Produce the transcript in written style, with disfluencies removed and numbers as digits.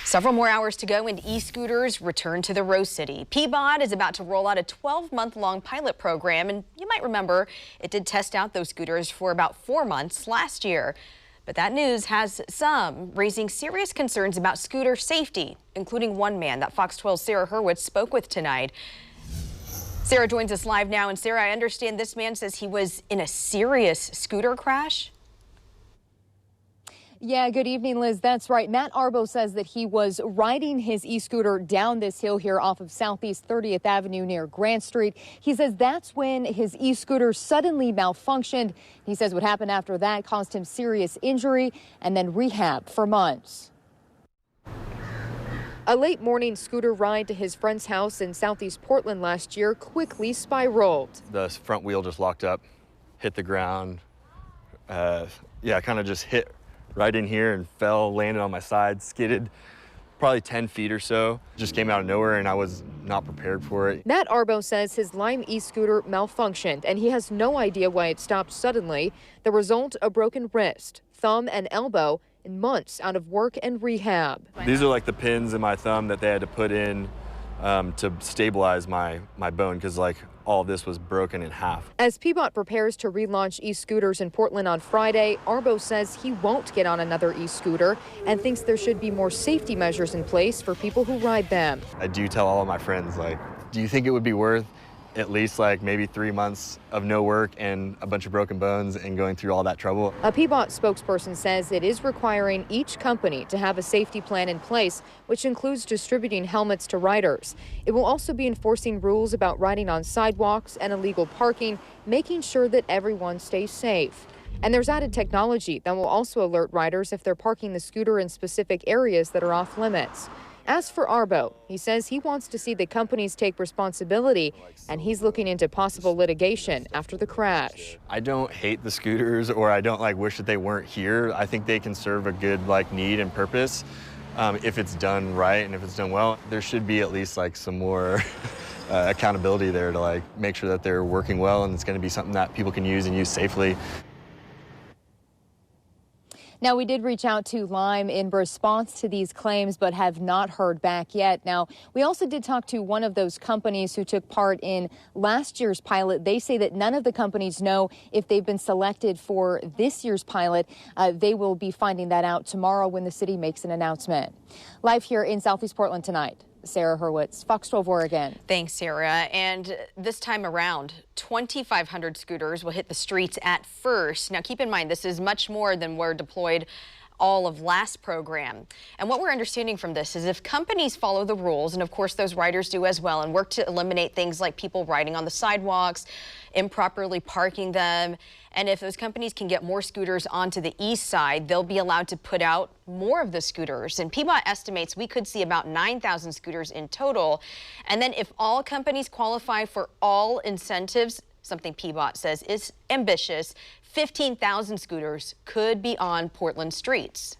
Several more hours to go and e-scooters return to the Rose City. Peabody is about to roll out a 12-month-long pilot program, and you might remember it did test out those scooters for about 4 months last year. But that news has some raising serious concerns about scooter safety, including one man that Fox 12's Sarah Hurwitz spoke with tonight. Sarah joins us live now, and Sarah, I understand this man says he was in a serious scooter crash. Yeah, good evening, Liz. That's right. Matt Arbo says that he was riding his e-scooter down this hill here off of Southeast 30th Avenue near Grant Street. He says that's when his e-scooter suddenly malfunctioned. He says what happened after that caused him serious injury and then rehab for months. A late morning scooter ride to his friend's house in Southeast Portland last year quickly spiraled. The front wheel just locked up, hit the ground. Kind of just hit right in here and fell, landed on my side, skidded probably 10 feet or so. Just came out of nowhere and I was not prepared for it. Matt Arbo says his Lime e-scooter malfunctioned and he has no idea why it stopped suddenly. The result, a broken wrist, thumb and elbow, and months out of work and rehab. These are like the pins in my thumb that they had to put in to stabilize my bone, because like all this was broken in half. As Peabody prepares to relaunch e-scooters in Portland on Friday, Arbo says he won't get on another e-scooter and thinks there should be more safety measures in place for people who ride them. I do tell all of my friends, like, do you think it would be worth at least like maybe 3 months of no work and a bunch of broken bones and going through all that trouble? A Peabody spokesperson says it is requiring each company to have a safety plan in place, which includes distributing helmets to riders. It will also be enforcing rules about riding on sidewalks and illegal parking, making sure that everyone stays safe. And there's added technology that will also alert riders if they're parking the scooter in specific areas that are off limits. As for Arbo, he says he wants to see the companies take responsibility, and he's looking into possible litigation after the crash. I don't hate the scooters, or I don't wish that they weren't here. I think they can serve a good need and purpose if it's done right and if it's done well. There should be at least some more accountability there to make sure that they're working well and it's going to be something that people can use and use safely. Now, we did reach out to Lime in response to these claims, but have not heard back yet. Now, we also did talk to one of those companies who took part in last year's pilot. They say that none of the companies know if they've been selected for this year's pilot. They will be finding that out tomorrow when the city makes an announcement. Live here in Southeast Portland tonight, Sarah Hurwitz, Fox 12 Oregon. Thanks, Sarah. And this time around, 2,500 scooters will hit the streets at first. Now, keep in mind, this is much more than were deployed all of last program. And what we're understanding from this is if companies follow the rules, and of course those riders do as well, and work to eliminate things like people riding on the sidewalks, improperly parking them, and if those companies can get more scooters onto the east side, they'll be allowed to put out more of the scooters. And Peabody estimates we could see about 9,000 scooters in total. And then if all companies qualify for all incentives, something Peabody says is ambitious, 15,000 scooters could be on Portland streets.